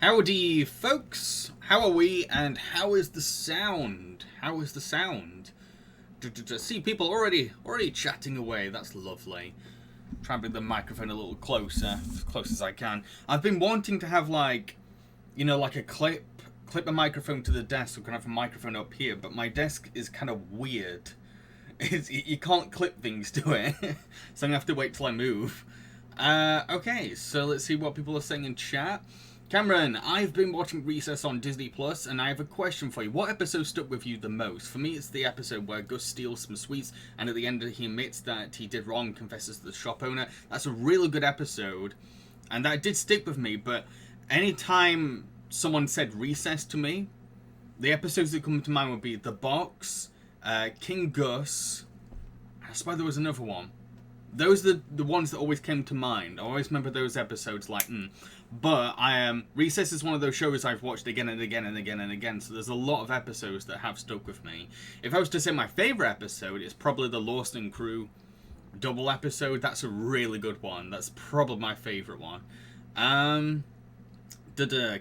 Howdy, folks. How are we, and how is the sound? How is the sound? See people already chatting away. That's lovely. Try and bring the microphone a little closer, as close as I can. I've been wanting to have like a clip a microphone to the desk, so I can have a microphone up here. But my desk is kind of weird. You can't clip things to it, so I'm gonna have to wait till I move. Okay, so let's see what people are saying in chat. Cameron, I've been watching Recess on Disney Plus, and I have a question for you. What episode stuck with you the most? For me, it's the episode where Gus steals some sweets, and at the end he admits that he did wrong, confesses to the shop owner. That's a really good episode, and that did stick with me, but anytime someone said Recess to me, the episodes that come to mind would be The Box, King Gus, I swear there was another one. Those are the ones that always came to mind. I always remember those episodes like, But Recess is one of those shows I've watched again and again and again and again, so there's a lot of episodes that have stuck with me. If I was to say my favourite episode, it's probably the Lawson Crew double episode. That's a really good one. That's probably my favourite one.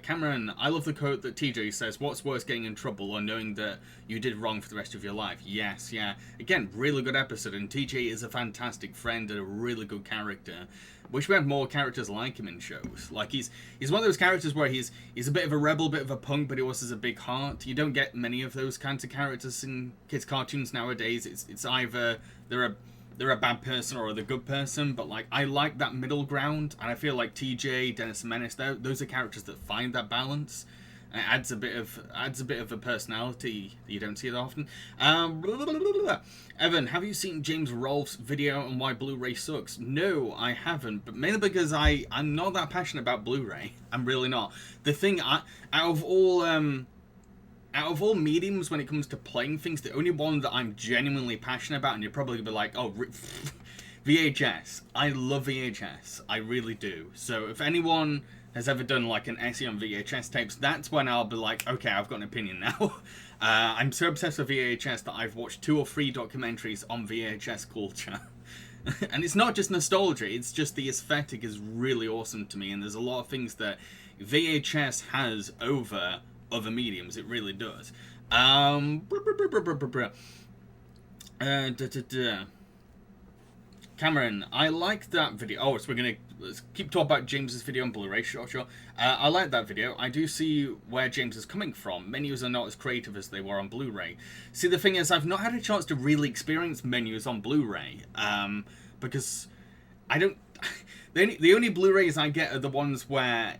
Cameron, I love the quote that TJ says, what's worse, getting in trouble or knowing that you did wrong for the rest of your life? Yes, yeah. Again, really good episode, and TJ is a fantastic friend and a really good character. Wish we had more characters like him in shows. Like, he's one of those characters where he's a bit of a rebel, a bit of a punk, but he also has a big heart. You don't get many of those kinds of characters in kids' cartoons nowadays. It's either they're a bad person or the good person, but like I like that middle ground, and I feel like TJ, Dennis the Menace, those are characters that find that balance. And it adds a bit of a personality that you don't see that often. Evan, have you seen James Rolfe's video on why Blu-ray sucks? No, I haven't, but mainly because I'm not that passionate about Blu-ray. I'm really not. The thing, out of all mediums when it comes to playing things, the only one that I'm genuinely passionate about, and you'll probably be like, oh, VHS. I love VHS. I really do. So if anyone has ever done like an essay on VHS tapes, that's when I'll be like, okay, I've got an opinion now. I'm so obsessed with VHS that I've watched 2 or 3 documentaries on VHS culture. And it's not just nostalgia, it's just the aesthetic is really awesome to me, and there's a lot of things that VHS has over other mediums. It really does. Cameron, I like that video. Oh, so let's keep talking about James's video on Blu-ray. Sure. I like that video. I do see where James is coming from. Menus are not as creative as they were on Blu-ray. See, the thing is, I've not had a chance to really experience menus on Blu-ray, because I don't. The only Blu-rays I get are the ones where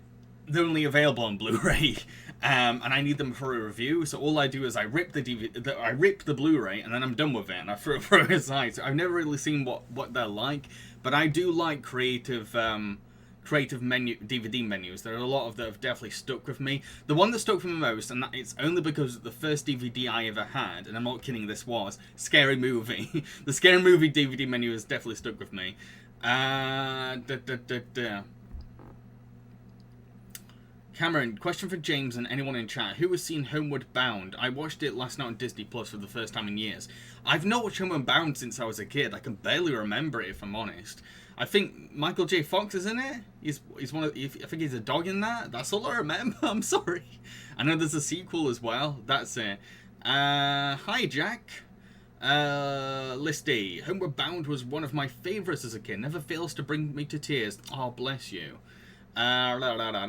they're only available on Blu-ray. And I need them for a review, so all I do is I rip the DVD, I rip the Blu-ray, and then I'm done with it, and I throw it aside. So I've never really seen what they're like, but I do like creative DVD menus. There are a lot of that have definitely stuck with me. The one that stuck with me most, and it's only because the first DVD I ever had, and I'm not kidding, this was Scary Movie. The Scary Movie DVD menu has definitely stuck with me. Cameron, question for James and anyone in chat. Who has seen Homeward Bound? I watched it last night on Disney Plus for the first time in years. I've not watched Homeward Bound since I was a kid. I can barely remember it, if I'm honest. I think Michael J. Fox is in it. He's one of. I think he's a dog in that. That's all I remember. I'm sorry. I know there's a sequel as well. That's it. Hi, Jack. Listy. Homeward Bound was one of my favourites as a kid. Never fails to bring me to tears. Oh, bless you. Curse,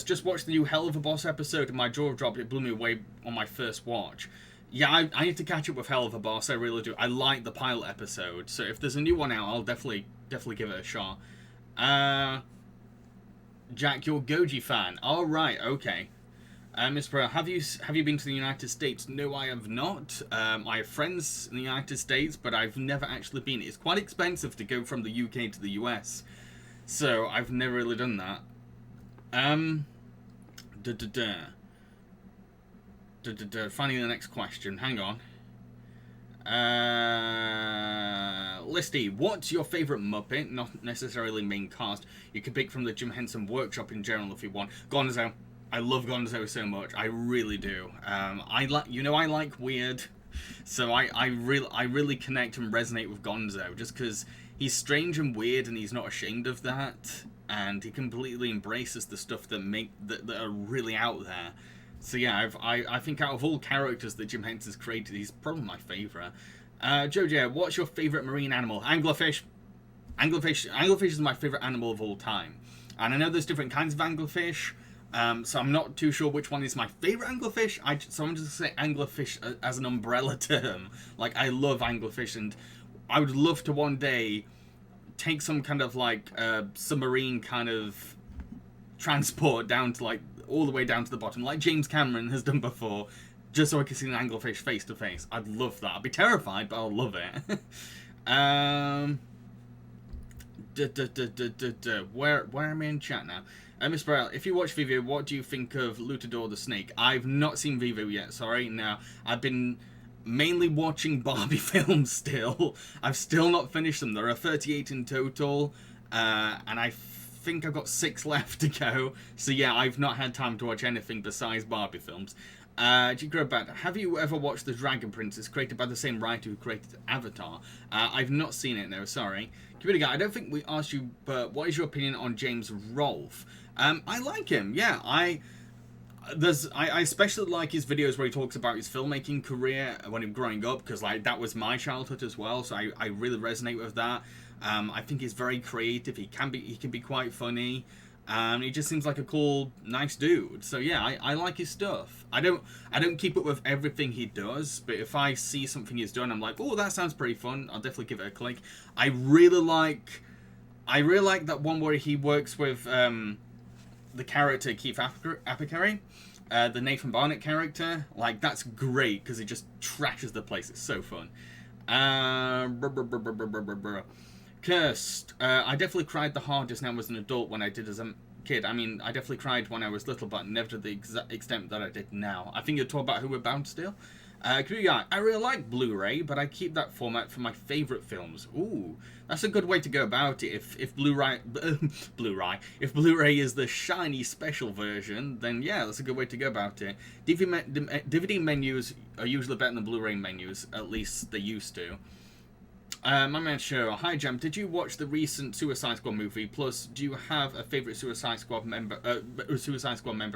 just watched the new Hell of a Boss episode and my jaw dropped. It blew me away on my first watch. Yeah, I need to catch up with Hell of a Boss. I really do. I like the pilot episode, so if there's a new one out, I'll definitely give it a shot. Jack, you're a Goji fan. All right, okay. Miss Pearl, have you been to the United States? No, I have not. I have friends in the United States, but I've never actually been. It's quite expensive to go from the UK to the US, so I've never really done that. Finding the next question. Hang on. Listy, what's your favourite Muppet? Not necessarily main cast. You can pick from the Jim Henson Workshop in general if you want. Gonzo. I love Gonzo so much. I really do. I like weird, so I really connect and resonate with Gonzo just because he's strange and weird and he's not ashamed of that. and he completely embraces the stuff that are really out there. So yeah, I think out of all characters that Jim Henson's created, he's probably my favourite. Jojo, what's your favourite marine animal? Anglerfish. Anglerfish is my favourite animal of all time. And I know there's different kinds of anglerfish, so I'm not too sure which one is my favourite anglerfish. So I'm just going to say anglerfish as an umbrella term. Like, I love anglerfish, and I would love to one day take some kind of, like, submarine kind of transport down to, like, all the way down to the bottom, like James Cameron has done before, just so I can see an anglerfish face to face. I'd love that. I'd be terrified, but I'll love it. Where am I in chat now? Miss Burrell, if you watch Vivo, what do you think of Lutador the Snake? I've not seen Vivo yet, sorry. No, I've been mainly watching Barbie films still. I've still not finished them. There are 38 in total, and I think I've got 6 left to go. So yeah, I've not had time to watch anything besides Barbie films. Have you ever watched The Dragon Princess, created by the same writer who created Avatar? I've not seen it, no, sorry. Community Guy, I don't think we asked you, but what is your opinion on James Rolfe? I like him, yeah. I especially like his videos where he talks about his filmmaking career when he was growing up, because like that was my childhood as well, so I really resonate with that. I think he's very creative. He can be quite funny. He just seems like a cool, nice dude. So yeah, I like his stuff. I don't keep up with everything he does, but if I see something he's done, I'm like, oh, that sounds pretty fun. I'll definitely give it a click. I really like that one where he works with the character Keith Apicary, the Nathan Barnett character. Like, that's great because he just trashes the place. It's so fun. Cursed. I definitely cried the hardest now as an adult when I did as a kid. I mean, I definitely cried when I was little, but never to the extent that I did now. I think you're talking about Who We're Bound Still. I really like Blu-ray, but I keep that format for my favourite films. Ooh, that's a good way to go about it. If Blu-ray is the shiny special version, then yeah, that's a good way to go about it. DVD menus are usually better than Blu-ray menus, at least they used to. My man Show, hi Jam, did you watch the recent Suicide Squad movie? Plus, do you have a favourite Suicide Squad member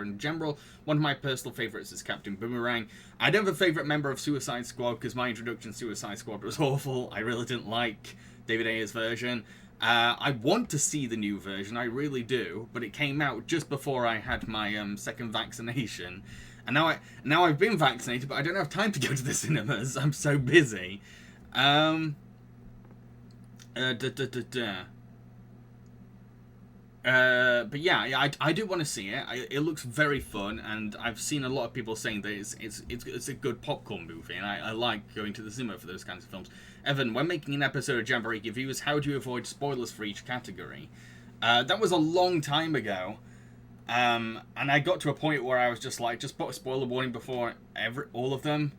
in general? One of my personal favourites is Captain Boomerang. I don't have a favourite member of Suicide Squad because my introduction to Suicide Squad was awful. I really didn't like David Ayer's version. I want to see the new version, I really do, but it came out just before I had my second vaccination. And now I've been vaccinated, but I don't have time to go to the cinemas. I'm so busy. But yeah, I do want to see it. It looks very fun, and I've seen a lot of people saying that it's a good popcorn movie, and I like going to the cinema for those kinds of films. Evan, when making an episode of JAMBAREEQI Viewers, how do you avoid spoilers for each category? That was a long time ago, and I got to a point where I was just like, just put a spoiler warning before all of them.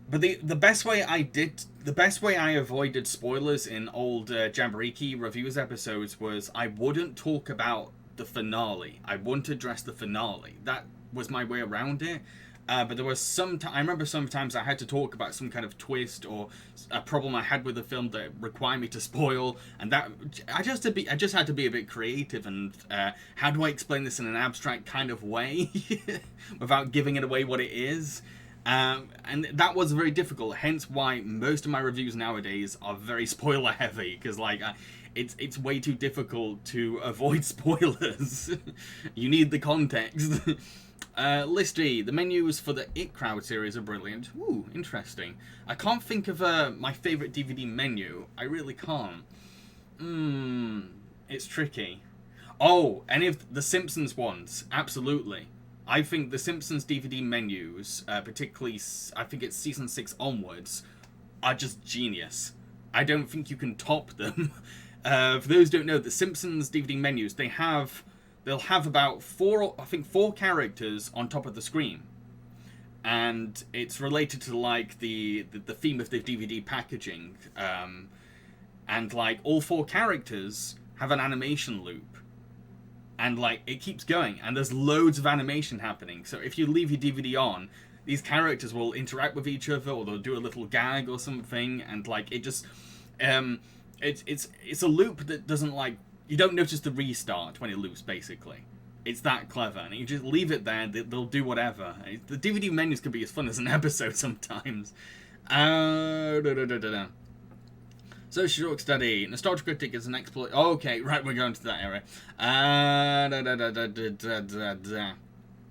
But the best way I avoided spoilers in old JAMBAREEQI reviews episodes was I wouldn't talk about the finale. I wouldn't address the finale. That was my way around it. But there was I remember sometimes I had to talk about some kind of twist or a problem I had with the film that required me to spoil, and that I just had to be a bit creative and how do I explain this in an abstract kind of way without giving it away what it is. And that was very difficult, hence why most of my reviews nowadays are very spoiler heavy, because like it's way too difficult to avoid spoilers. You need the context. Listy, the menus for the It Crowd series are brilliant. Ooh, interesting. I can't think of my favourite DVD menu. I really can't. It's tricky. Oh, any of the Simpsons ones, absolutely. I think the Simpsons DVD menus, particularly, I think it's season 6 onwards, are just genius. I don't think you can top them. For those who don't know, the Simpsons DVD menus, they'll have about four characters on top of the screen. And it's related to, like, the theme of the DVD packaging. And, like, all 4 characters have an animation loop. And, like, it keeps going, and there's loads of animation happening. So if you leave your DVD on, these characters will interact with each other, or they'll do a little gag or something, and, like, it just... it's a loop that doesn't, like... you don't notice the restart when it loops, basically. It's that clever, and you just leave it there, they'll do whatever. The DVD menus can be as fun as an episode sometimes. Social York Study. Nostalgia Critic is an exploit. Oh, okay, right, we're going to that area.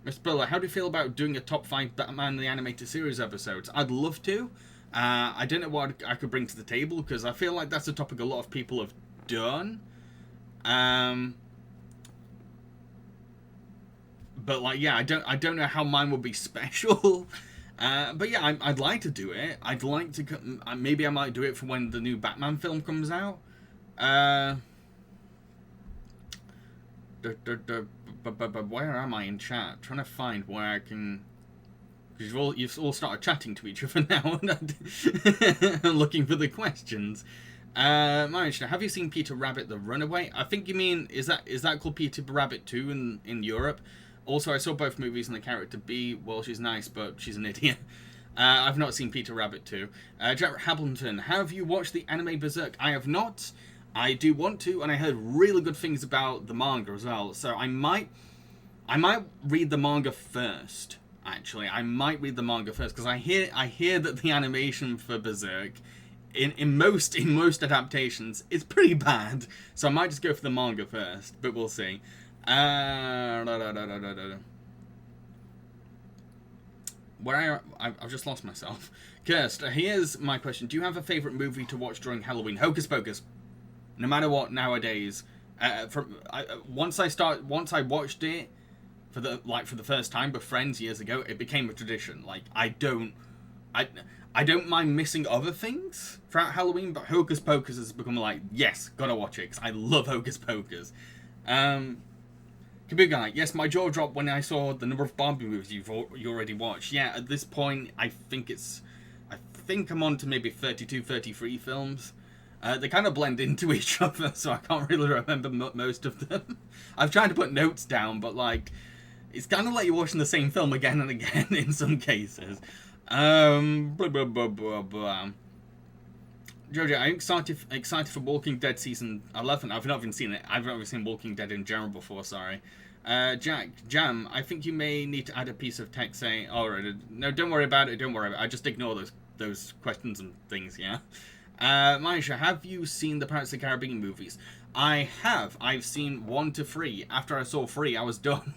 Mr. Biller, how do you feel about doing a top 5 Batman the Animated Series episodes? I'd love to. I don't know what I could bring to the table, because I feel like that's a topic a lot of people have done. But like, yeah, I don't know how mine would be special. But yeah, I'd like to do it. I'd like to. Maybe I might do it for when the new Batman film comes out. Where am I in chat? Trying to find where I can. You've all started chatting to each other now, and looking for the questions. Marishna, have you seen Peter Rabbit the Runaway? I think you mean, is that called Peter Rabbit 2 in Europe? Also, I saw both movies and the character B, well, she's nice, but she's an idiot. I've not seen Peter Rabbit 2. Jack Hamilton, have you watched the anime Berserk? I have not. I do want to, and I heard really good things about the manga as well. So I might read the manga first. Actually, I might read the manga first, because I hear that the animation for Berserk in most adaptations is pretty bad. So I might just go for the manga first, but we'll see. I've just lost myself. Kirst, here's my question. Do you have a favourite movie to watch during Halloween? Hocus Pocus. No matter what, nowadays. Once I watched it for the first time with friends years ago, it became a tradition. Like, I don't mind missing other things throughout Halloween, but Hocus Pocus has become like, yes, gotta watch it, because I love Hocus Pocus. Computer Guy, yes, my jaw dropped when I saw the number of Barbie movies you already watched. Yeah, at this point, I think I'm on to maybe 32, 33 films. They kind of blend into each other, so I can't really remember most of them. I've tried to put notes down, but like, it's kind of like you're watching the same film again and again in some cases. Jojo, I'm excited for Walking Dead Season 11. I've not even seen it. I've not even seen Walking Dead in general before, sorry. Jam, I think you may need to add a piece of text saying, alright, no, don't worry about it, don't worry about it. I just ignore those questions and things, yeah? Maisha, have you seen the Pirates of the Caribbean movies? I have. I've seen 1 to 3. After I saw 3, I was done.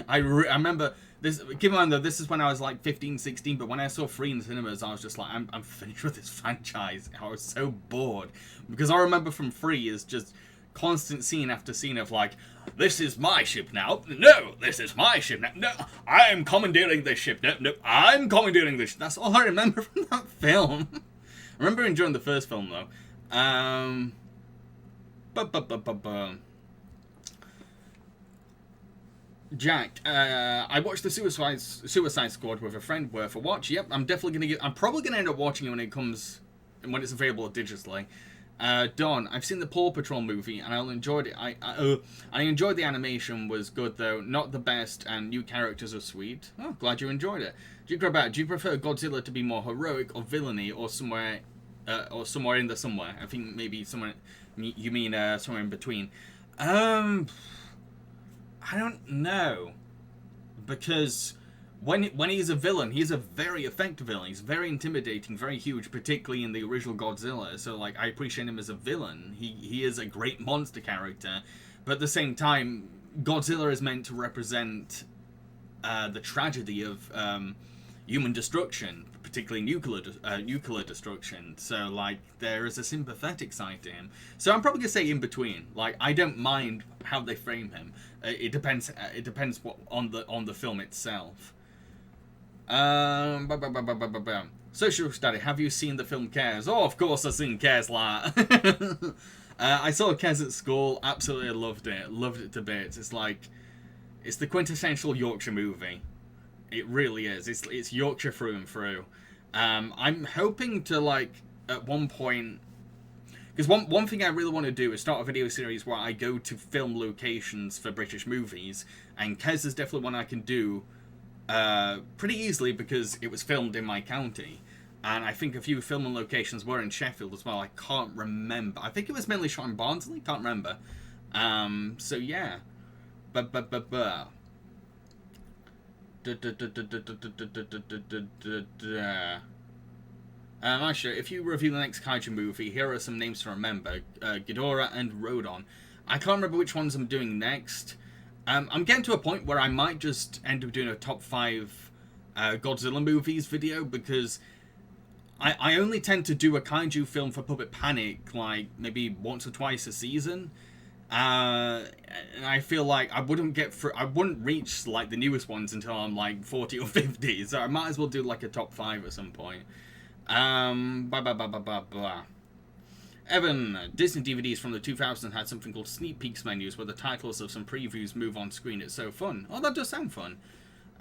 I remember... Keep in mind though, this is when I was like 15, 16, but when I saw 3 in the cinemas, I was just like, I'm finished with this franchise. I was so bored. Because I remember from 3 is just constant scene after scene of like, this is my ship now. No, this is my ship now. No, I am commandeering this ship. No, I'm commandeering this ship. That's all I remember from that film. I remember enjoying the first film though. Jack, I watched the Suicide Squad with a friend worth a watch. Yep, I'm probably gonna end up watching it when it's available digitally. Don, I've seen the Paw Patrol movie and I enjoyed it. I enjoyed the animation, was good though, not the best, and new characters are sweet. Oh, glad you enjoyed it. Do you prefer Godzilla to be more heroic or villainy, or somewhere in the somewhere? I think maybe somewhere. You mean somewhere in between? I don't know, because when he's a villain, he's a very effective villain. He's very intimidating, very huge, particularly in the original Godzilla. So like, I appreciate him as a villain. He is a great monster character, but at the same time, Godzilla is meant to represent the tragedy of human destruction, particularly nuclear destruction. So like, there is a sympathetic side to him. So I'm probably gonna say in between. Like, I don't mind how they frame him. It depends. It depends what on the film itself. Social Study. Have you seen the film Cares? Oh, of course I've seen Cares, la. I saw Cares at school. Absolutely loved it. Loved it to bits. It's the quintessential Yorkshire movie. It really is. It's Yorkshire through and through. I'm hoping to, like, at one point, because one thing I really want to do is start a video series where I go to film locations for British movies, and Kes is definitely one I can do pretty easily because it was filmed in my county. And I think a few filming locations were in Sheffield as well. I can't remember. I think it was mainly shot in Barnsley. Can't remember. So yeah. Actually, if you review the next kaiju movie, here are some names to remember: Ghidorah and Rodon. I can't remember which ones I'm doing next. I'm getting to a point where I might just end up doing a top 5 Godzilla movies video, because I only tend to do a kaiju film for Puppet Panic like maybe once or twice a season. And I feel like I wouldn't reach like the newest ones until I'm like 40 or 50, so I might as well do like a top 5 at some point. Evan, Disney DVDs from the 2000s had something called sneak peeks menus where the titles of some previews move on screen. It's so fun. Oh, that does sound fun.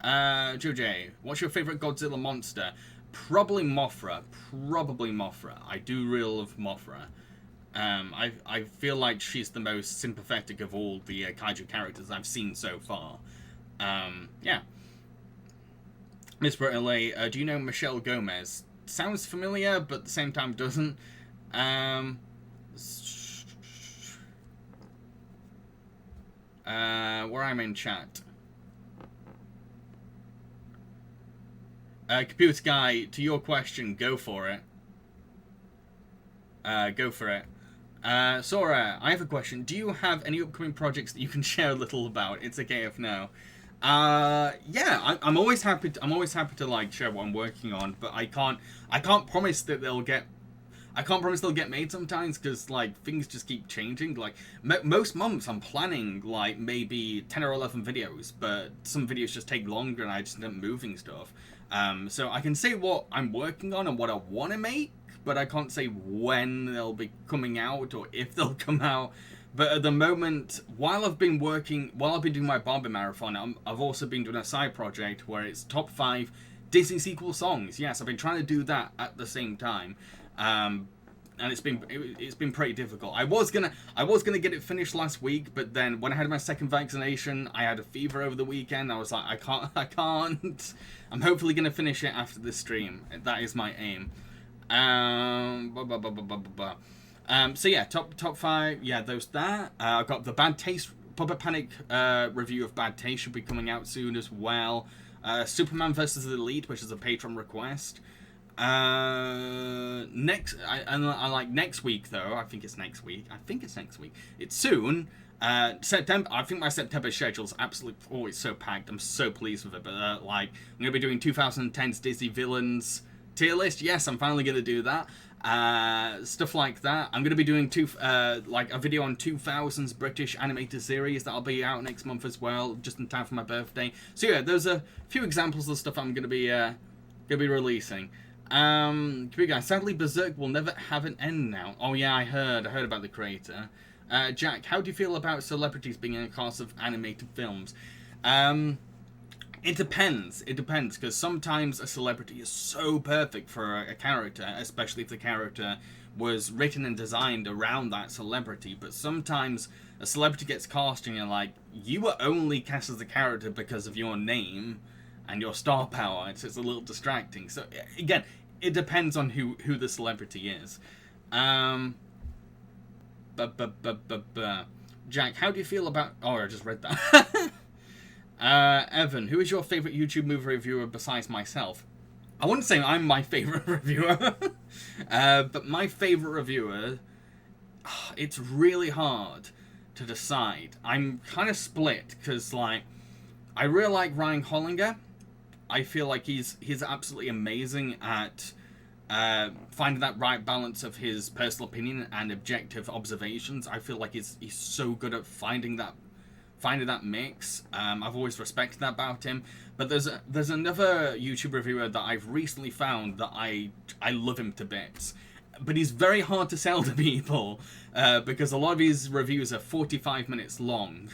Joe, what's your favourite Godzilla monster? Probably Mothra. I do really love Mothra. I feel like she's the most sympathetic of all the kaiju characters I've seen so far. Yeah. Miss Brittley, do you know Michelle Gomez? Sounds familiar, but at the same time doesn't. Where I'm in chat. Computer Guy, to your question, go for it. Sora, I have a question. Do you have any upcoming projects that you can share a little about? It's okay if no. Yeah, I'm always happy to like share what I'm working on, but I can't promise that they'll get made sometimes, because like things just keep changing. Like most months I'm planning like maybe 10 or 11 videos, but some videos just take longer and I just end up moving stuff. So I can say what I'm working on and what I want to make, but I can't say when they'll be coming out or if they'll come out. But at the moment, while I've been doing my Barbie marathon, I've also been doing a side project where it's top 5 Disney sequel songs. Yes, I've been trying to do that at the same time, and it's been pretty difficult. I was gonna get it finished last week, but then when I had my second vaccination, I had a fever over the weekend. I was like, I can't. I'm hopefully gonna finish it after this stream. That is my aim. So yeah, top 5. Yeah, there's that. I've got the Bad Taste Puppet Panic review of Bad Taste should be coming out soon as well. Superman vs. the Elite, which is a Patreon request. I like next week though. I think it's next week. It's soon. September. I think my September schedule's absolutely. Oh, it's so packed. I'm so pleased with it. But like, I'm gonna be doing 2010's Disney villains tier list. Yes, I'm finally gonna do that. Stuff like that. I'm gonna be doing like a video on 2000s British animated series that'll be out next month as well, just in time for my birthday. So yeah, there's a few examples of stuff I'm gonna be releasing. Sadly, Berserk will never have an end now. Oh yeah, I heard about the creator. Jack, how do you feel about celebrities being in a cast of animated films? It depends, because sometimes a celebrity is so perfect for a character, especially if the character was written and designed around that celebrity, but sometimes a celebrity gets cast and you're like, you were only cast as a character because of your name and your star power. It's a little distracting. So again, it depends on who the celebrity is. Jack, how do you feel about... Oh, I just read that. Evan, who is your favourite YouTube movie reviewer besides myself? I wouldn't say I'm my favourite reviewer. But my favourite reviewer... It's really hard to decide. I'm kind of split, because, like, I really like Ryan Hollinger. I feel like he's absolutely amazing at finding that right balance of his personal opinion and objective observations. I feel like he's so good at finding that mix. I've always respected that about him. But there's another YouTube reviewer that I've recently found that I love him to bits. But he's very hard to sell to people because a lot of his reviews are 45 minutes long,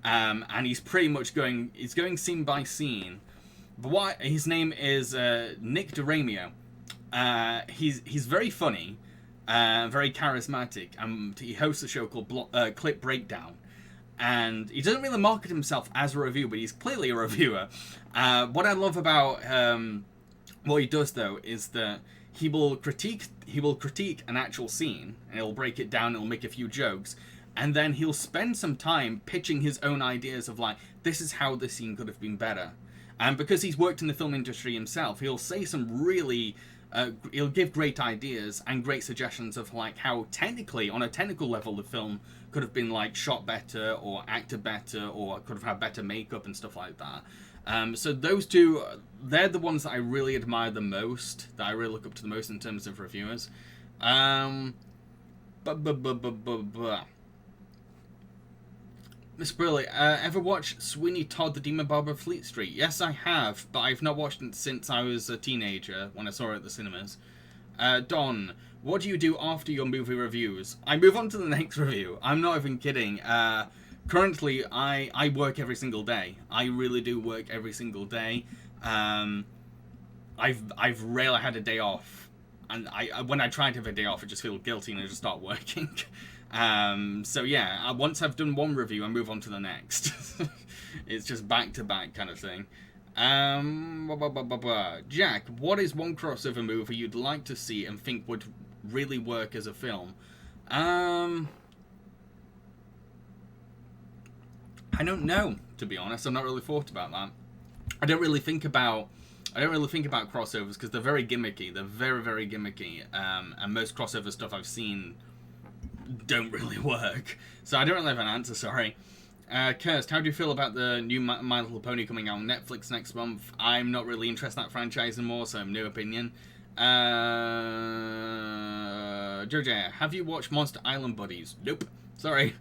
and he's pretty much going scene by scene. But his name is Nick DeRamio. He's very funny, very charismatic, and he hosts a show called Clip Breakdown. And he doesn't really market himself as a reviewer, but he's clearly a reviewer. What I love about what he does, though, is that he will critique an actual scene, and he'll break it down, and he'll make a few jokes, and then he'll spend some time pitching his own ideas of like, this is how this scene could have been better. And because he's worked in the film industry himself, he'll say some really, he'll give great ideas and great suggestions of like how technically, on a technical level, the film could have been like shot better or acted better or could have had better makeup and stuff like that. So those two, they're the ones that I really admire the most, that I really look up to the most in terms of reviewers. Miss Burley, ever watch Sweeney Todd the Demon Barber of Fleet Street? Yes, I have, but I've not watched it since I was a teenager when I saw it at the cinemas. Don, what do you do after your movie reviews? I move on to the next review. I'm not even kidding. Currently, I work every single day. I really do work every single day. I've rarely had a day off, and when I try to have a day off, I just feel guilty and I just start working. So yeah, once I've done one review, I move on to the next. It's just back to back kind of thing. Jack, what is one crossover movie you'd like to see and think would really work as a film? I don't know, to be honest. I've not really thought about that. I don't really think about crossovers because they're very gimmicky. They're very, very gimmicky. And most crossover stuff I've seen don't really work. So I don't really have an answer, sorry. Kirst, how do you feel about the new My Little Pony coming out on Netflix next month? I'm not really interested in that franchise anymore, so I have no opinion. Jojo, have you watched Monster Island Buddies? Nope. Sorry.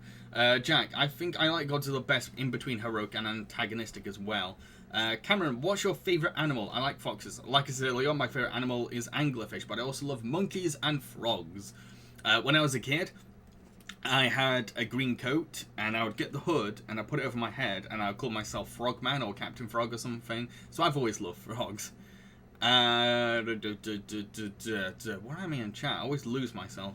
Jack, I think I like Godzilla best in between heroic and antagonistic as well. Cameron, what's your favourite animal? I like foxes. Like I said earlier on, my favourite animal is anglerfish, but I also love monkeys and frogs. When I was a kid, I had a green coat, and I would get the hood, and I'd put it over my head, and I would call myself Frogman or Captain Frog or something. So I've always loved frogs. What am I in chat? I always lose myself.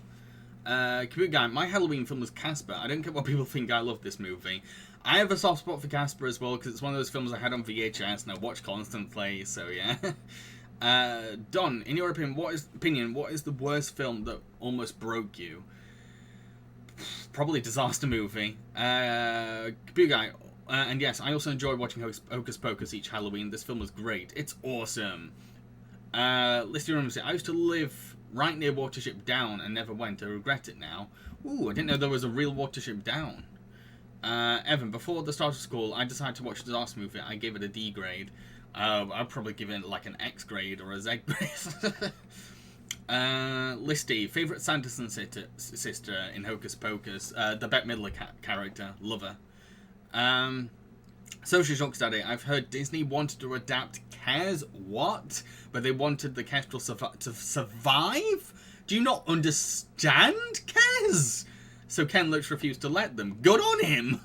Computer Guy, my Halloween film was Casper. I don't care what people think, I love this movie. I have a soft spot for Casper as well, because it's one of those films I had on VHS and I watch constantly, so yeah. Don, in your opinion, what is the worst film that almost broke you? Probably Disaster Movie. Computer Guy, and yes, I also enjoy watching Hocus Pocus each Halloween. This film was great. It's awesome. Listy Ramsey, I used to live right near Watership Down and never went. I regret it now. Ooh, I didn't know there was a real Watership Down. Evan, before the start of school, I decided to watch a Disaster Movie. I gave it a D grade. I'd probably give it like an X grade or a Z grade. Listy, favourite Sanderson sister in Hocus Pocus? The Bette Midler character. Love her. Social Shocks Daddy, I've heard Disney wanted to adapt Kes. What? But they wanted the Kestrel to survive? Do you not understand, Kes? So Ken Loach refused to let them. Good on him!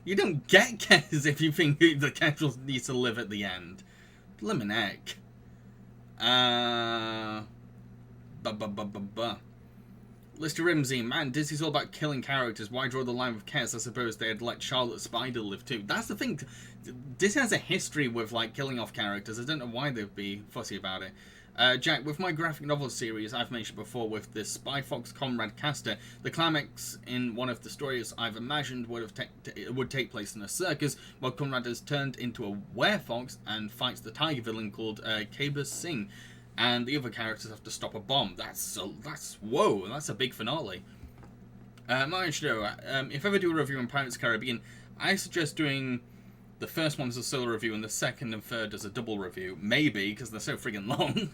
You don't get Kes if you think the Kestrel needs to live at the end. Blimmin' Lister Rimsey, man, Disney's all about killing characters. Why draw the line with Kes? I suppose they'd let Charlotte Spider live too. That's the thing. Disney has a history with like killing off characters. I don't know why they'd be fussy about it. Jack, with my graphic novel series I've mentioned before with the Spy Fox Comrade Castor, the climax in one of the stories I've imagined would take place in a circus, while Conrad is turned into a werefox and fights the tiger villain called Kabir Singh, and the other characters have to stop a bomb. Whoa, that's a big finale. If ever do a review on Pirates of the Caribbean, I suggest doing the first one as a solo review and the second and third as a double review. Maybe, because they're so friggin' long.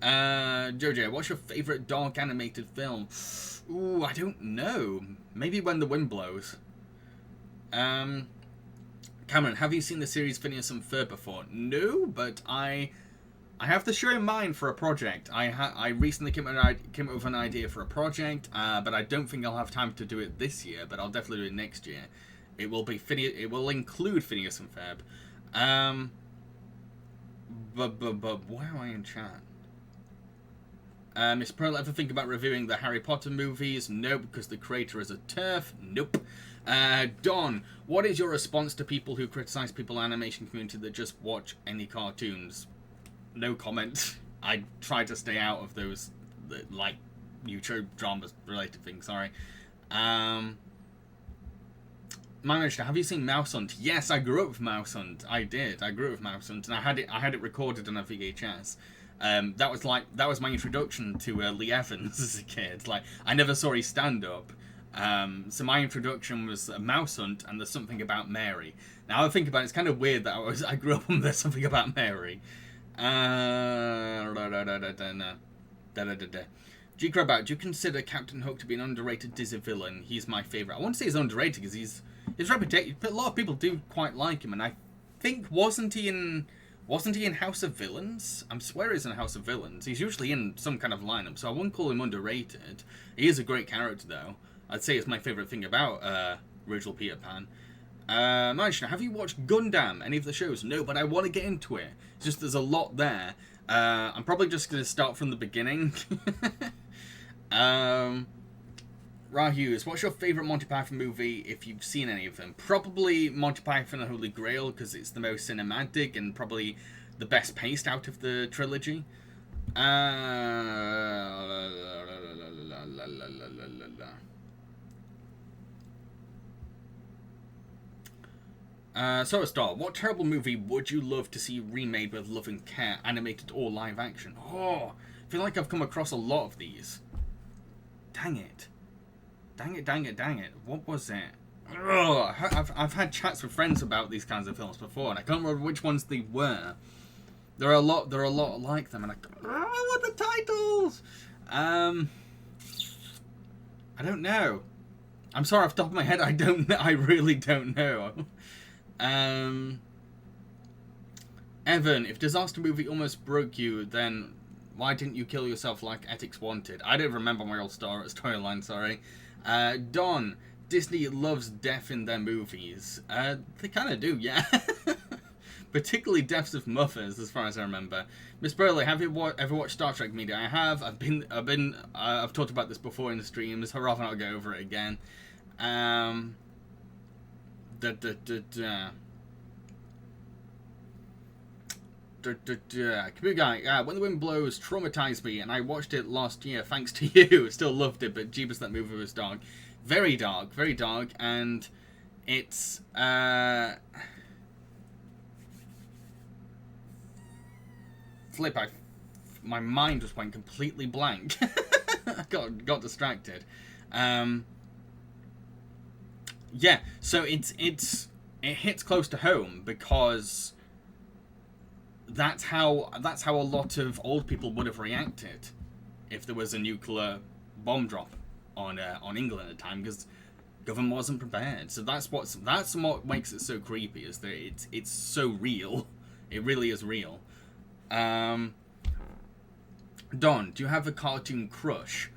Jojo, what's your favourite dark animated film? Ooh, I don't know. Maybe When the Wind Blows. Cameron, have you seen the series Phineas and Ferb before? No, but I have the show in mind for a project. I recently came up with an idea for a project, but I don't think I'll have time to do it this year, but I'll definitely do it next year. It will include Phineas and Ferb. But where am I in chat? Miss Pearl, ever think about reviewing the Harry Potter movies? Nope, because the creator is a TERF. Nope. Don, what is your response to people who criticize people in the animation community that just watch any cartoons? No comment. I try to stay out of those, like, YouTube dramas related things, sorry. My mention, have you seen Mouse Hunt? Yes, I grew up with Mouse Hunt. I did. I grew up with Mouse Hunt, and I had it recorded on a VHS. That was my introduction to Lee Evans as a kid. Like, I never saw his stand-up. So my introduction was Mouse Hunt and There's Something About Mary. Now I think about it, it's kind of weird that I grew up on There's Something About Mary. G. Crab, do you consider Captain Hook to be an underrated Disney villain? He's my favourite. I want to say he's underrated because his reputation, but a lot of people do quite like him, and I think wasn't he in House of Villains? I swear he's in House of Villains. He's usually in some kind of lineup, so I wouldn't call him underrated. He is a great character though. I'd say it's my favourite thing about original Peter Pan. Mansion, have you watched Gundam? Any of the shows? No, but I want to get into it. It's just there's a lot there. I'm probably just going to start from the beginning. Ra Hughes, what's your favourite Monty Python movie if you've seen any of them? Probably Monty Python and the Holy Grail because it's the most cinematic and probably the best paced out of the trilogy. Star, what terrible movie would you love to see remade with love and care, animated or live action? Oh, I feel like I've come across a lot of these. Dang it. Dang it. What was it? Oh, I've had chats with friends about these kinds of films before, and I can't remember which ones they were. There are a lot like them, and what are the titles? I don't know. I'm sorry, off the top of my head, I really don't know. Evan, if Disaster Movie almost broke you, then why didn't you kill yourself like Ethics Wanted? I don't remember my old storyline, sorry. Don, Disney loves death in their movies. They kind of do, yeah. Particularly deaths of mothers, as far as I remember. Miss Burley, have you ever watched Star Trek Media? I have. I've talked about this before in the streams. I'd rather not go over it again. Computer Guy, When the Wind Blows traumatized me, and I watched it last year thanks to you. Still loved it, but jeebus, that movie was dark. Very dark, and it's my mind just went completely blank. I got distracted. Yeah, so it hits close to home because that's how a lot of old people would have reacted if there was a nuclear bomb drop on England at the time, because government wasn't prepared. So that's what makes it so creepy, is that it's so real. It really is real. Don, do you have a cartoon crush?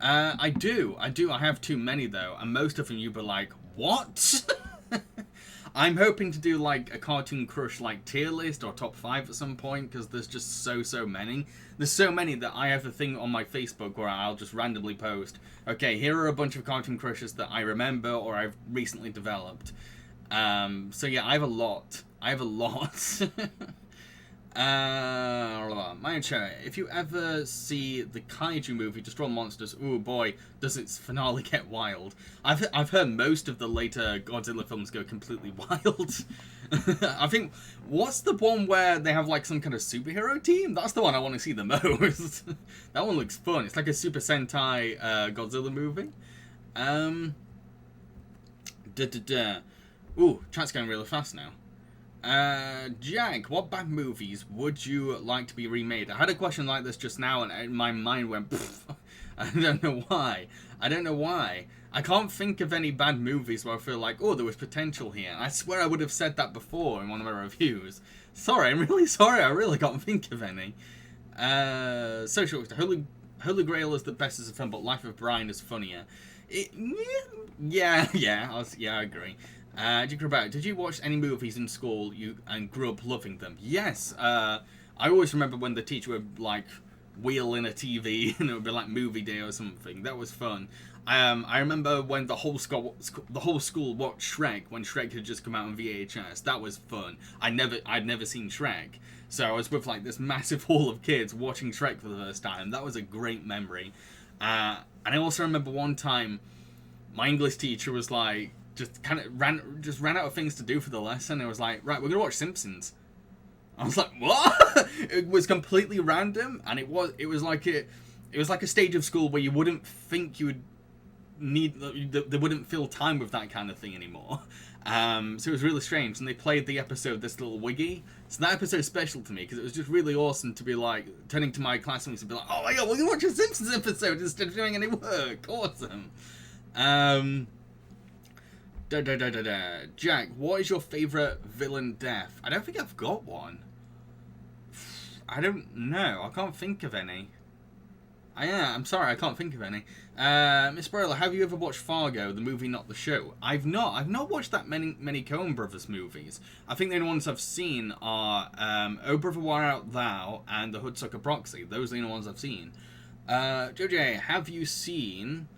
I do. I have too many though, and most of them you'd be like, what? I'm hoping to do like a cartoon crush like tier list or top 5 at some point, because there's just so many. There's so many that I have a thing on my Facebook where I'll just randomly post, okay, here are a bunch of cartoon crushes that I remember or I've recently developed. So yeah, I have a lot. My chair. If you ever see the kaiju movie Destroy Monsters, oh boy, does its finale get wild. I've heard most of the later Godzilla films go completely wild. I think, what's the one where they have like some kind of superhero team? That's the one I want to see the most. That one looks fun. It's like a Super Sentai Godzilla movie. Ooh, chat's going really fast now. Jack, what bad movies would you like to be remade? I had a question like this just now and my mind went pfft. I don't know why. I can't think of any bad movies where I feel like, oh, there was potential here. And I swear I would have said that before in one of my reviews. Sorry, I'm really sorry. I really can't think of any. Social Holy Grail is the best as a film, but Life of Brian is funnier. Yeah, I agree. Did you watch any movies in school and grew up loving them? Yes. I always remember when the teacher would like wheel in a TV and it would be like movie day or something. That was fun. I remember when the whole school watched Shrek when Shrek had just come out on VHS. That was fun. I'd never seen Shrek, so I was with like this massive hall of kids watching Shrek for the first time. That was a great memory. And I also remember one time my English teacher was like, just ran out of things to do for the lesson. It was like, right, we're gonna watch Simpsons. I was like, what? It was completely random, and it was like a stage of school where you wouldn't think you would they wouldn't fill time with that kind of thing anymore. So it was really strange, and they played the episode This Little Wiggy. So that episode's special to me because it was just really awesome to be like turning to my classmates and be like, oh my god, we're gonna watch a Simpsons episode instead of doing any work. Awesome. Jack, what is your favourite villain death? I don't think I've got one. I don't know. I can't think of any. I'm sorry, I can't think of any. Miss Broiler, have you ever watched Fargo, the movie, not the show? I've not. I've not watched that many Coen Brothers movies. I think the only ones I've seen are Oh Brother Where Art Thou and The Hoodsucker Proxy. Those are the only ones I've seen. JJ, have you seen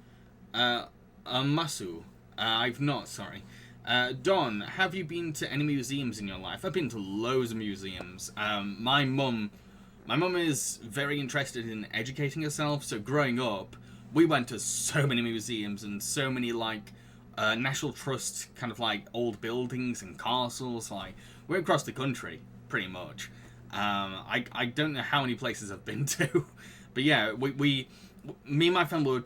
Masu? I've not, sorry. Don, have you been to any museums in your life? I've been to loads of museums. My mum is very interested in educating herself, so growing up, we went to so many museums and so many, like, National Trust kind of, like, old buildings and castles. Like, we're across the country, pretty much. I don't know how many places I've been to. But yeah, me and my family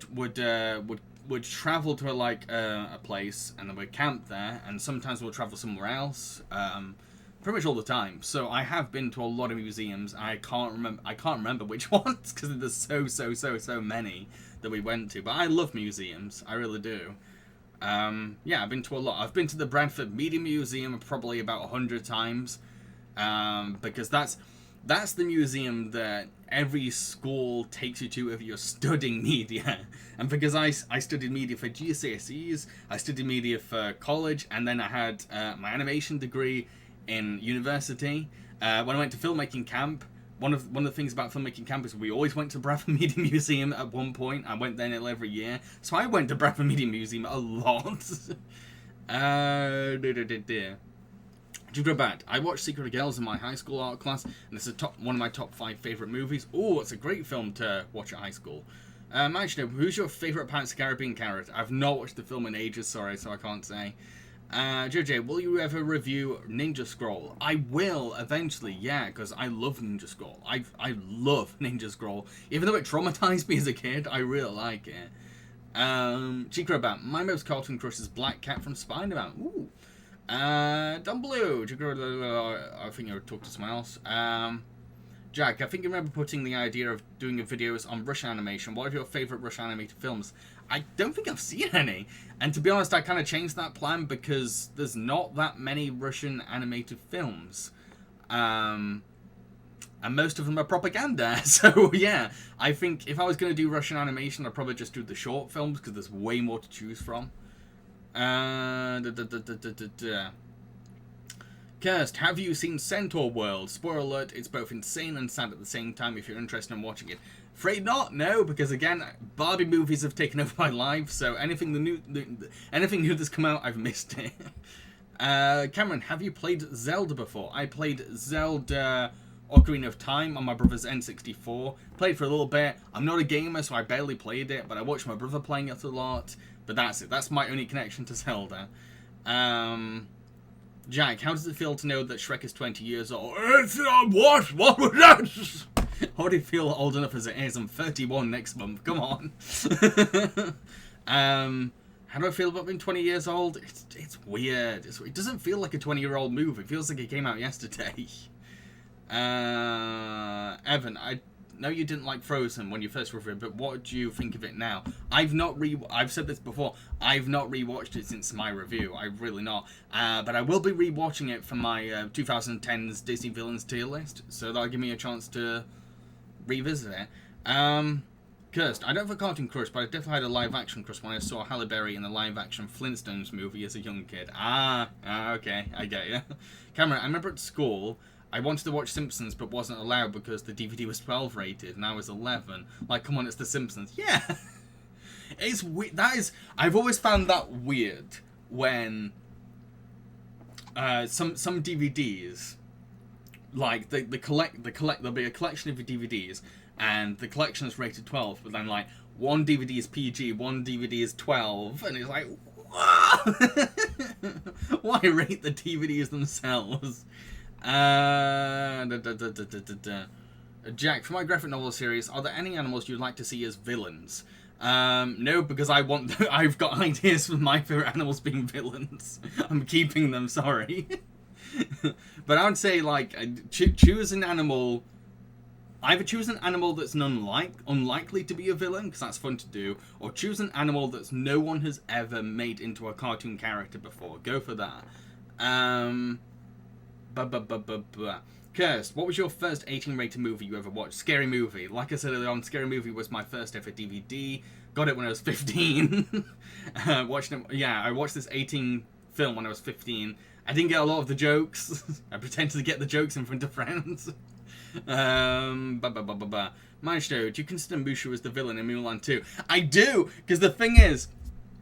would travel to a place, and then we'd camp there, and sometimes we'll travel somewhere else. Pretty much all the time. So I have been to a lot of museums. I can't remember which ones because there's so many that we went to. But I love museums. I really do. Yeah, I've been to a lot. I've been to the Bradford Media Museum probably about 100 times. Because that's the museum that every school takes you to if you're studying media. And because I studied media for GCSEs, I studied media for college, and then I had my animation degree in university. When I went to filmmaking camp, one of the things about filmmaking camp is we always went to Bradford Media Museum at one point. I went there nearly every year, so I went to Bradford Media Museum a lot. Bad. I watched Secret of Girls in my high school art class, and it's one of my top 5 favourite movies. Oh, it's a great film to watch at high school. Actually, who's your favourite Pirates of the Caribbean character? I've not watched the film in ages, sorry, so I can't say. JJ, will you ever review Ninja Scroll? I will, eventually, yeah, because I love Ninja Scroll. I love Ninja Scroll. Even though it traumatized me as a kid, I really like it. Chicrobat, my most cartoon crush is Black Cat from Spider-Man. Ooh. Don Blue, I think I would talk to someone else. Jack, I think you remember putting the idea of doing videos on Russian animation. What are your favourite Russian animated films? I don't think I've seen any. And to be honest, I kind of changed that plan because there's not that many Russian animated films. And most of them are propaganda. So, yeah, I think if I was going to do Russian animation, I'd probably just do the short films because there's way more to choose from. Kirst, have you seen Centaur World? Spoiler alert, it's both insane and sad at the same time if you're interested in watching it. Afraid not, no, because again, Barbie movies have taken over my life, so anything new that's come out, I've missed it. Cameron, have you played Zelda before? I played Zelda Ocarina of Time on my brother's N64. Played for a little bit. I'm not a gamer, so I barely played it, but I watched my brother playing it a lot. But that's it. That's my only connection to Zelda. Jack, how does it feel to know that Shrek is 20 years old? What? What was that? I already feel old enough as it is. I'm 31 next month. Come on. How do I feel about being 20 years old? It's weird. It doesn't feel like a 20-year-old movie. It feels like it came out yesterday. Evan, I know you didn't like Frozen when you first reviewed it, but what do you think of it now? I've said this before, I've not rewatched it since my review. I've really not. But I will be rewatching it for my 2010's Disney Villains tier list, so that'll give me a chance to revisit it. Cursed, I don't have a cartoon crush, but I definitely had a live-action crush when I saw Halle Berry in the live-action Flintstones movie as a young kid. Okay, I get you. Cameron, I remember at school, I wanted to watch Simpsons, but wasn't allowed because the DVD was 12 rated, and I was 11. Like, come on, it's The Simpsons. Yeah! It's weird. I've always found that weird when some DVDs, like, there'll be a collection of DVDs, and the collection is rated 12, but then, like, one DVD is PG, one DVD is 12, and it's like, Why rate the DVDs themselves? Jack, for my graphic novel series, are there any animals you'd like to see as villains? No, because I've got ideas for my favorite animals being villains. I'm keeping them, sorry. But I would say, like, choose an animal. Either choose an animal that's unlikely to be a villain, because that's fun to do, or choose an animal that's no one has ever made into a cartoon character before. Go for that. Cursed, what was your first 18-rated movie you ever watched? Scary Movie. Like I said earlier on, Scary Movie was my first ever DVD. Got it when I was 15. I watched this 18 film when I was 15. I didn't get a lot of the jokes. I pretended to get the jokes in front of friends. Maestro, do you consider Mushu as the villain in Mulan 2? I do, because the thing is,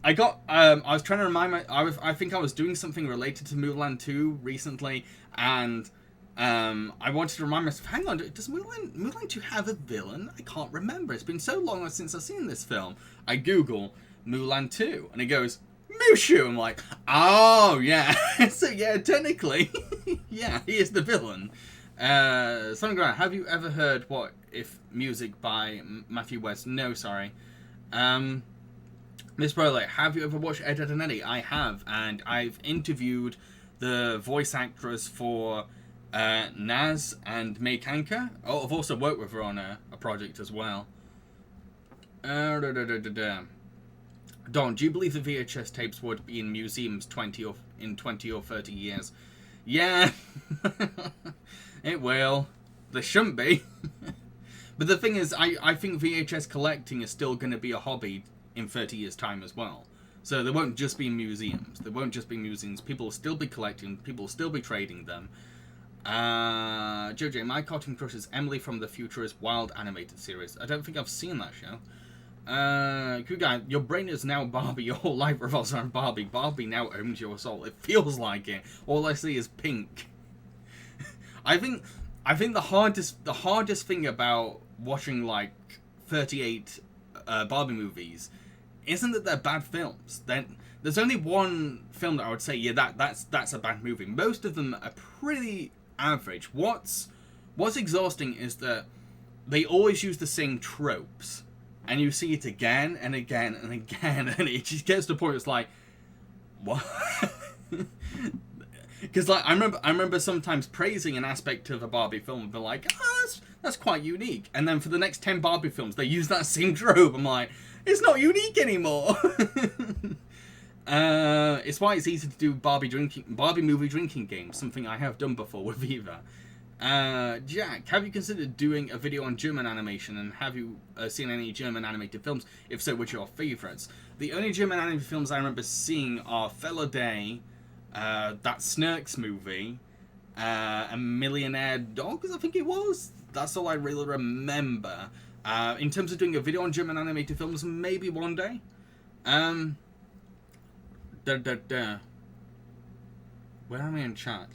I was trying to remind I think I was doing something related to Mulan 2 recently, and I wanted to remind myself, hang on, does Mulan 2 have a villain? I can't remember. It's been so long since I've seen this film. I Google Mulan 2, and it goes, Mushu! I'm like, oh, yeah. So, yeah, technically, yeah, he is the villain. Something around, have you ever heard What If music by Matthew West? No, sorry. Miss Broley, have you ever watched Ed, Edd and Eddy? I have, and I've interviewed the voice actress for Naz and May Kanka. Oh, I've also worked with her on a project as well. Don, do you believe the VHS tapes would be in museums 20 or 30 years? Yeah, it will. There shouldn't be. But the thing is, I think VHS collecting is still going to be a hobby in 30 years' time as well. So there won't just be museums. There won't just be museums. People will still be collecting. People will still be trading them. JJ, my cartoon crush is Emily from the Futurist Wild animated series. I don't think I've seen that show. Kugai, your brain is now Barbie. Your whole life revolves around Barbie. Barbie now owns your soul. It feels like it. All I see is pink. I think the hardest thing about watching like 38 Barbie movies isn't that they're bad films. There's only one film that I would say, yeah, that's a bad movie. Most of them are pretty average. What's exhausting is that they always use the same tropes, and you see it again and again and again, and it just gets to the point. It's like, what? Because like I remember sometimes praising an aspect of a Barbie film and be like, oh, that's quite unique, and then for the next 10 Barbie films they use that same trope. I'm like, it's not unique anymore. It's why it's easy to do Barbie movie drinking games, something I have done before with Viva. Jack, have you considered doing a video on German animation, and have you seen any German animated films? If so, which are your favourites? The only German animated films I remember seeing are Fella Day, that Snurks movie, A Millionaire Dogs, I think it was. That's all I really remember. In terms of doing a video on German animated films, maybe one day. Where am I in chat?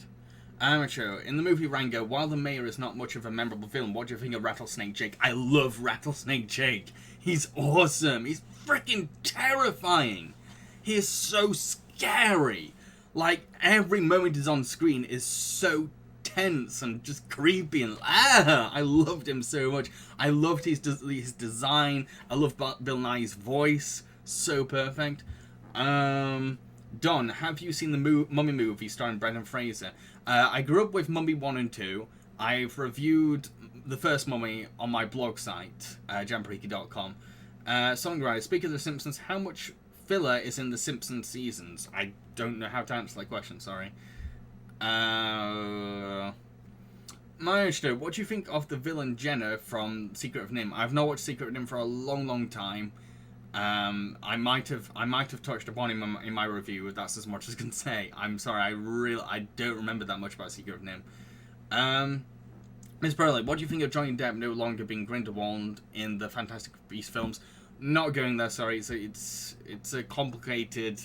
Amateur, in the movie Rango, while the mayor is not much of a memorable villain, what do you think of Rattlesnake Jake? I love Rattlesnake Jake. He's awesome. He's freaking terrifying. He is so scary. Like, every moment he's on screen is so tense and just creepy, and I loved him so much. I loved his design. I loved Bill Nye's voice. So perfect. Don, have you seen the Mummy movie starring Brendan Fraser? I grew up with Mummy 1 and 2. I've reviewed the first Mummy on my blog site, JAMBAREEQI.com. Songwriter, speaking of The Simpsons, how much filler is in The Simpsons seasons? I don't know how to answer that question, sorry. Maestro, what do you think of the villain Jenna from Secret of NIMH? I've not watched Secret of NIMH for a long, long time. I might have touched upon him in my review. That's as much as I can say. I'm sorry, I don't remember that much about Secret of NIMH. Miss Burley, what do you think of Johnny Depp no longer being Grindelwald in the Fantastic Beasts films? Not going there, sorry. It's a complicated.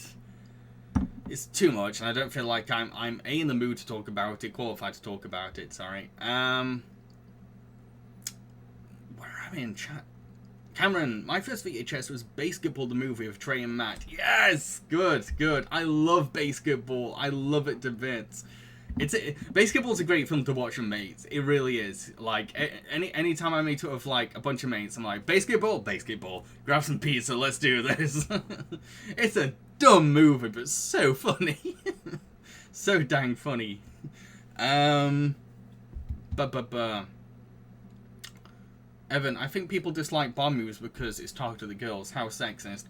It's too much, and I don't feel like I'm in the mood to talk about it, qualified to talk about it. Sorry. Where am I in chat? Cameron, my first VHS was Basketball, the movie with Trey and Matt. Yes! Good, good. I love Basketball. I love it to bits. Basketball's a great film to watch with mates. It really is. Like, anytime I meet up with, like, a bunch of mates, I'm like, Basketball? Basketball. Grab some pizza, let's do this. It's a dumb movie, but so funny. So dang funny. Evan, I think people dislike Barbie movies because it's targeted at girls. How sexist.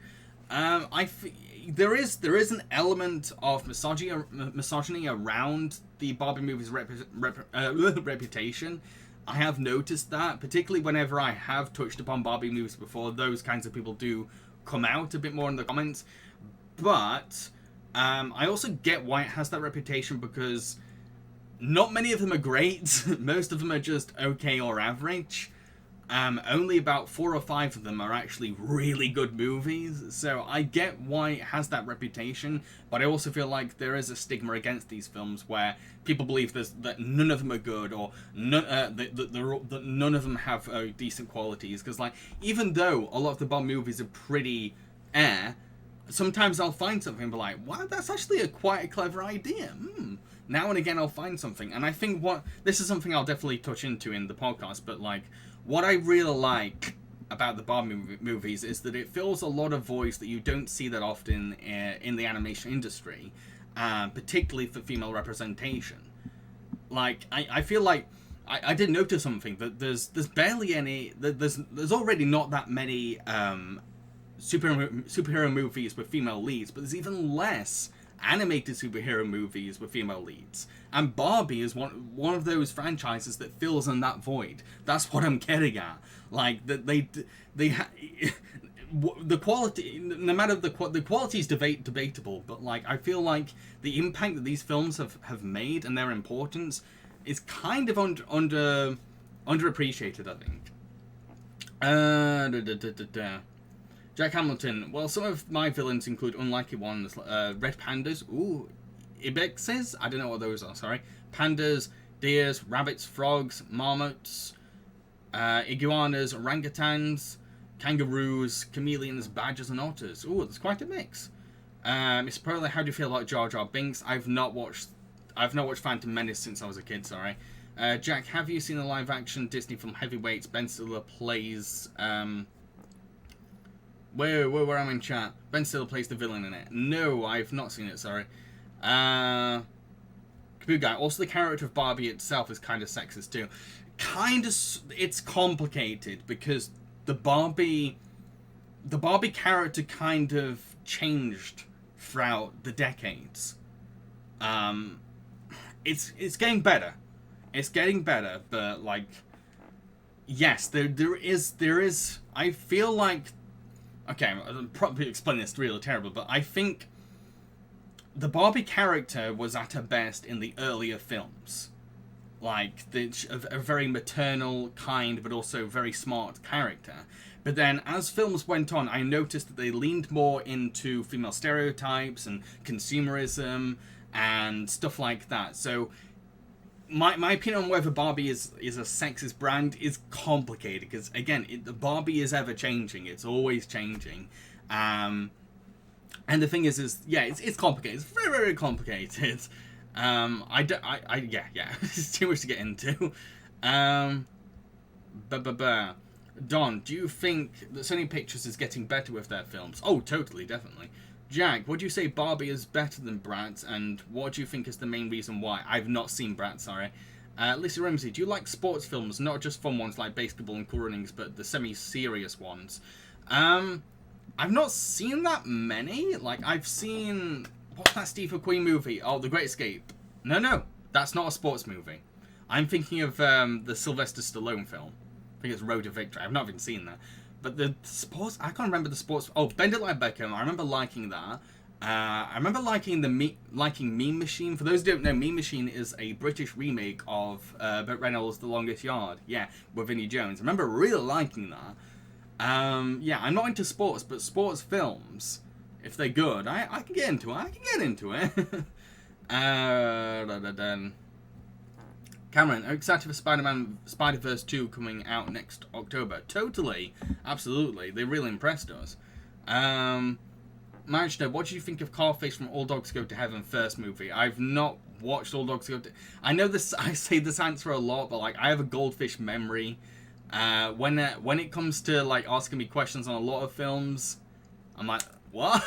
There is an element of misogyny around the Barbie movie's reputation. I have noticed that, particularly whenever I have touched upon Barbie movies before. Those kinds of people do come out a bit more in the comments. But I also get why it has that reputation, because not many of them are great. Most of them are just okay or average. Only about 4 or 5 of them are actually really good movies, so I get why it has that reputation, but I also feel like there is a stigma against these films where people believe that none of them are good, or that none of them have decent qualities, because like, even though a lot of the Bond movies are pretty sometimes I'll find something and be like, wow, that's actually quite a clever idea. Now and again I'll find something, and I think this is something I'll definitely touch into in the podcast, but like, what I really like about the Barbie movies is that it fills a lot of voids that you don't see that often in the animation industry, particularly for female representation. Like, I feel like I did notice something, that there's barely any, there's already not that many superhero movies with female leads, but there's even less animated superhero movies with female leads, and Barbie is one of those franchises that fills in that void. That's what I'm getting at. Like, that the quality, no matter the quality is debatable, but like, I feel like the impact that these films have made and their importance is kind of underappreciated, I think. Jack Hamilton, well, some of my villains include unlikely ones, red pandas, ibexes, I don't know what those are, sorry, pandas, deers, rabbits, frogs, marmots, iguanas, orangutans, kangaroos, chameleons, badgers, and otters. Ooh, there's quite a mix. Mr. Perla, how do you feel about Jar Jar Binks? I've not watched Phantom Menace since I was a kid, sorry. Jack, have you seen the live-action Disney film Heavyweights? Ben Stiller plays, where am I in chat? Ben Stiller plays the villain in it. No, I've not seen it, sorry. Kaboo Guy, also the character of Barbie itself is kind of sexist too. It's complicated, because the Barbie character kind of changed throughout the decades. It's getting better. It's getting better, but like, yes, there is, I feel like, okay, I'll probably explain this really terrible, but I think the Barbie character was at her best in the earlier films. Like, a very maternal, kind, but also very smart character. But then, as films went on, I noticed that they leaned more into female stereotypes and consumerism and stuff like that. So, my opinion on whether Barbie is a sexist brand is complicated, because again, Barbie is ever changing. It's always changing, and the thing is yeah, it's complicated. It's very, very complicated. Yeah, it's too much to get into. Don, do you think that Sony Pictures is getting better with their films? Oh, totally, definitely. Jack, would you say Barbie is better than Bratz, and what do you think is the main reason why? I've not seen Bratz, sorry. Lisa Ramsey, do you like sports films, not just fun ones like Basketball and Cool Runnings, but the semi-serious ones? I've not seen that many. Like, I've seen, what's that Steve McQueen movie? Oh, The Great Escape. No, that's not a sports movie. I'm thinking of the Sylvester Stallone film. I think it's Road to Victory. I've not even seen that. But the sports, I can't remember the sports. Oh, Bend It Like Beckham. I remember liking that. I remember liking Mean Machine. For those who don't know, Mean Machine is a British remake of Burt Reynolds' The Longest Yard. Yeah, with Vinnie Jones. I remember really liking that. Yeah, I'm not into sports, but sports films, if they're good, I can get into it. Cameron, are you excited for Spider-Man Spider-Verse 2 coming out next October? Totally. Absolutely. They really impressed us. Manchester, what do you think of Carface from All Dogs Go to Heaven first movie? I've not watched All Dogs Go to... I know this. I say this answer a lot, but like I have a goldfish memory. When it comes to like asking me questions on a lot of films, I'm like, what?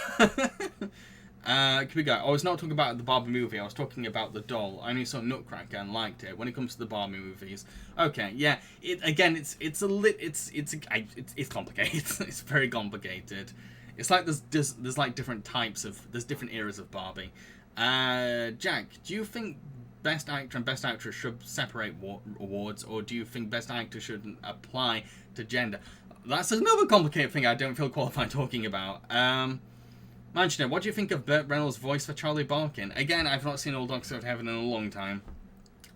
Can we go? I was not talking about the Barbie movie. I was talking about the doll. I only saw Nutcracker and liked it. When it comes to the Barbie movies, okay, yeah. It's complicated. It's very complicated. It's like there's like different types of different eras of Barbie. Jack, do you think Best Actor and Best Actress should separate awards, or do you think Best Actor shouldn't apply to gender? That's another complicated thing I don't feel qualified talking about. Manchester, what do you think of Burt Reynolds' voice for Charlie Barkin? Again, I've not seen All Dogs Go to Heaven in a long time.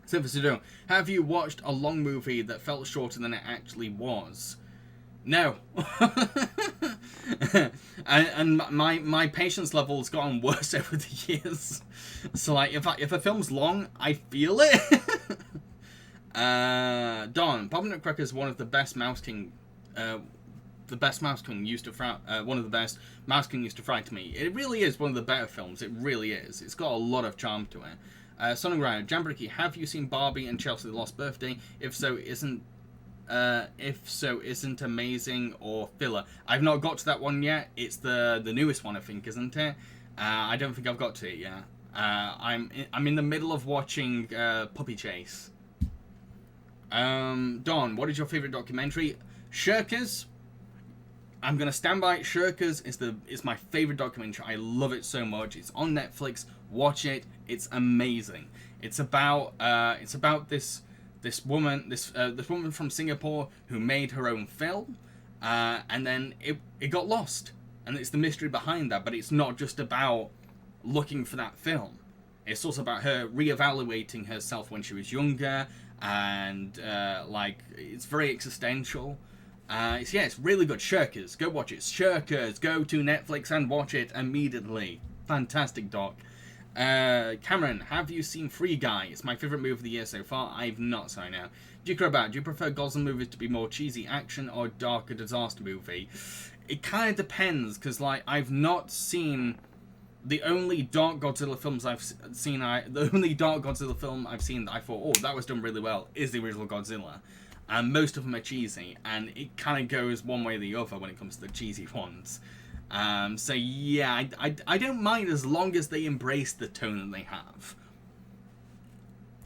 Simple to do. Have you watched a long movie that felt shorter than it actually was? No. and my patience level has gotten worse over the years. So like, if a film's long, I feel it. Don, Bob Nutcracker is one of the best Mouse King. The best Mouse King used to one of the best Mouse King used to frighten me. It really is one of the better films. It really is. It's got a lot of charm to it. Sonic Ryan, Jambareeki, have you seen Barbie and Chelsea the Lost Birthday? If so, isn't amazing or filler? I've not got to that one yet. It's the newest one, I think, isn't it? I don't think I've got to it yet. I'm in the middle of watching Puppy Chase. Don, what is your favorite documentary? Shirkers. I'm gonna stand by it. Shirkers is my favorite documentary. I love it so much. It's on Netflix. Watch it. It's amazing. It's about this woman from Singapore who made her own film, and then it got lost, and it's the mystery behind that. But it's not just about looking for that film. It's also about her reevaluating herself when she was younger, and like it's very existential. It's really good. Shirkers, go watch it. Shirkers, go to Netflix and watch it immediately. Fantastic doc. Cameron, have you seen Free Guy? It's my favourite movie of the year so far. I've not, so now. Do you prefer Godzilla movies to be more cheesy action or darker disaster movie? It kind of depends, because like I've not seen the only dark Godzilla films I've seen. The only dark Godzilla film I've seen that I thought, oh, that was done really well, is the original Godzilla. And most of them are cheesy, and it kind of goes one way or the other when it comes to the cheesy ones. So yeah, I don't mind as long as they embrace the tone that they have.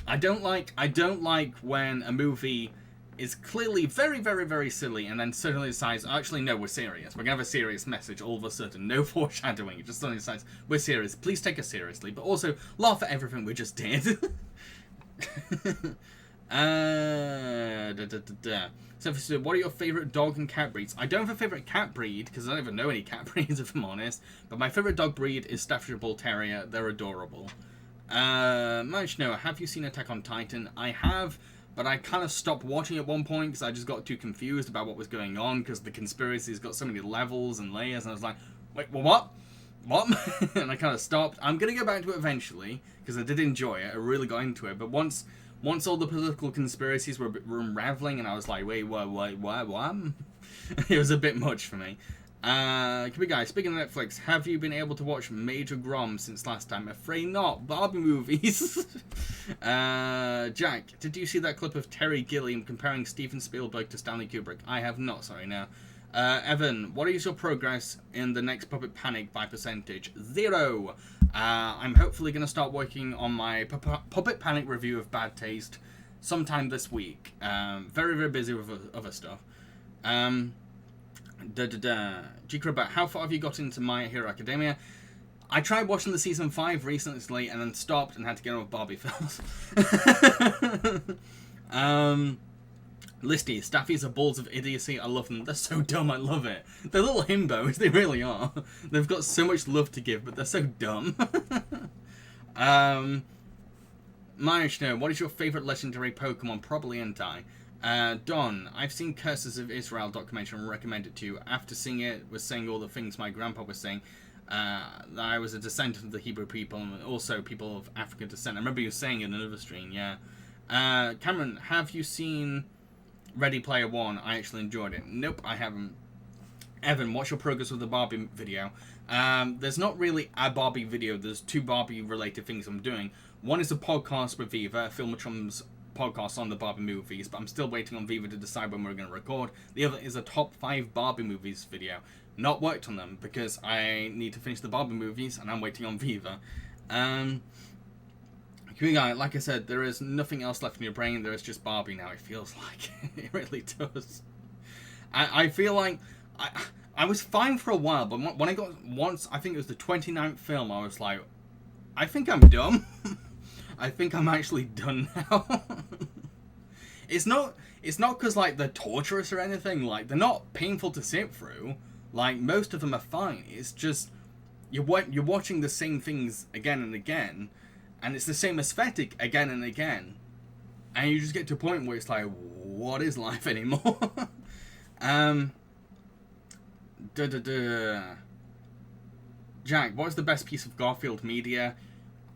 I don't like when a movie is clearly very, very, very silly, and then suddenly decides, actually no, we're serious. We're gonna have a serious message all of a sudden. No foreshadowing. It just suddenly decides, we're serious. Please take us seriously, but also laugh at everything we just did. So what are your favourite dog and cat breeds? I don't have a favourite cat breed, because I don't even know any cat breeds, if I'm honest. But my favourite dog breed is Staffordshire Bull Terrier. They're adorable. Manage Noah, have you seen Attack on Titan? I have, but I kind of stopped watching at one point, because I just got too confused about what was going on, because the conspiracy's got so many levels and layers, and I was like, wait, well, what? And I kind of stopped. I'm going to go back to it eventually, because I did enjoy it. I really got into it, but once all the political conspiracies were unraveling, and I was like, wait, what? It was a bit much for me. Guys, speaking of Netflix, have you been able to watch Major Grom since last time? Afraid not. Barbie movies. Jack, did you see that clip of Terry Gilliam comparing Steven Spielberg to Stanley Kubrick? I have not, sorry, no. Evan, what is your progress in the next Puppet Panic by percentage? 0. I'm hopefully going to start working on my Puppet Panic review of Bad Taste sometime this week. Very, very busy with other stuff. G-Crabbat, how far have you got into My Hero Academia? I tried watching the season 5 recently and then stopped and had to get on with Barbie films. Listy, Staffies are balls of idiocy. I love them. They're so dumb. I love it. They're little himbos. They really are. They've got so much love to give, but they're so dumb. Marishno, what is your favourite legendary Pokemon? Probably Entei. Don, I've seen Curses of Israel documentary and recommend it to you. After seeing it, was saying all the things my grandpa was saying. That I was a descendant of the Hebrew people and also people of African descent. I remember you saying in another stream, yeah. Cameron, have you seen Ready Player One? I actually enjoyed it. Nope, I haven't. Evan, what's your progress with the Barbie video? There's not really a Barbie video. There's 2 Barbie-related things I'm doing. One is a podcast with Viva, Filmatrum's podcast on the Barbie movies, but I'm still waiting on Viva to decide when we're going to record. The other is a top 5 Barbie movies video. Not worked on them because I need to finish the Barbie movies and I'm waiting on Viva. Like I said, there is nothing else left in your brain. There is just Barbie now. It feels like it really does. I feel like I was fine for a while, but when I got once, I think it was the 29th film, I was like, I think I'm done. I think I'm actually done now. It's not because like they're torturous or anything. Like they're not painful to sit through. Like most of them are fine. It's just you're watching the same things again and again, and it's the same aesthetic again and again, and you just get to a point where it's like, what is life anymore? Jack, what is the best piece of Garfield media?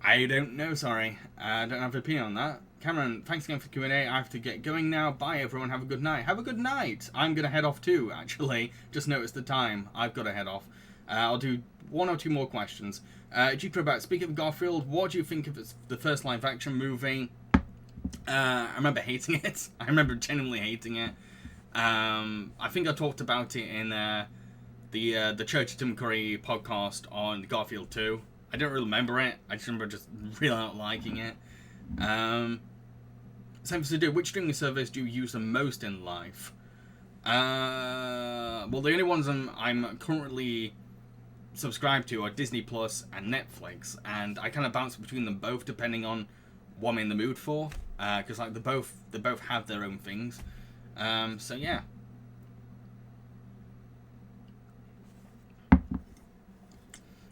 I don't know, sorry. I don't have an opinion on that. Cameron, thanks again for Q&A. I have to get going now. Bye, everyone. Have a good night. Have a good night. I'm going to head off too, actually. Just noticed the time. I've got to head off. I'll do 1 or 2 more questions. G-Crowbat, speaking of Garfield, what do you think of the first live-action movie? I remember hating it. I remember genuinely hating it. I think I talked about it in the Church of Tim Curry podcast on Garfield 2. I don't really remember it. I just remember just really not liking it. Same to do. Which streaming service do you use the most in life? Well, the only ones I'm currently subscribed to are Disney Plus and Netflix, and I kind of bounce between them both depending on what I'm in the mood for. Because like they both have their own things. So yeah.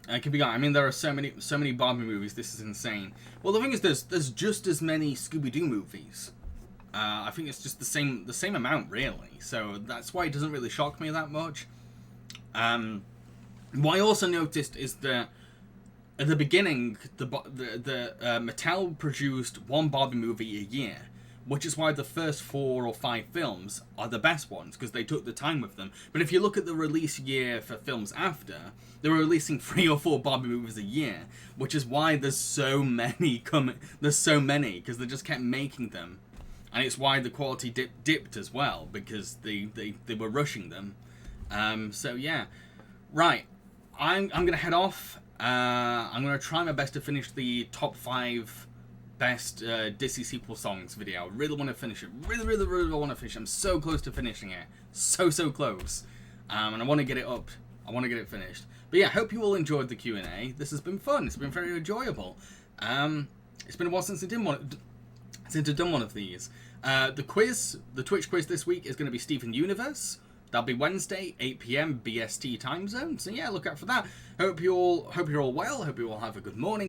It could be. I mean, there are so many Barbie movies. This is insane. Well, the thing is, there's just as many Scooby-Doo movies. I think it's just the same amount, really. So that's why it doesn't really shock me that much. What I also noticed is that at the beginning, the Mattel produced 1 Barbie movie a year, which is why the first 4 or 5 films are the best ones, because they took the time with them. But if you look at the release year for films after, they were releasing 3 or 4 Barbie movies a year, which is why there's so many coming. There's so many, because they just kept making them. And it's why the quality dipped as well, because they were rushing them. So yeah. Right. I'm going to head off. I'm going to try my best to finish the top 5 best Disney sequel songs video. I really want to finish it. Really want to finish it. I'm so close to finishing it. So close. And I want to get it up. I want to get it finished. But yeah, hope you all enjoyed the Q&A. This has been fun. It's been very enjoyable. It's been a while since I did one of these. The Twitch quiz this week is going to be Steven Universe. That'll be Wednesday, 8 PM BST time zone. So yeah, look out for that. Hope you're all well. Hope you all have a good morning.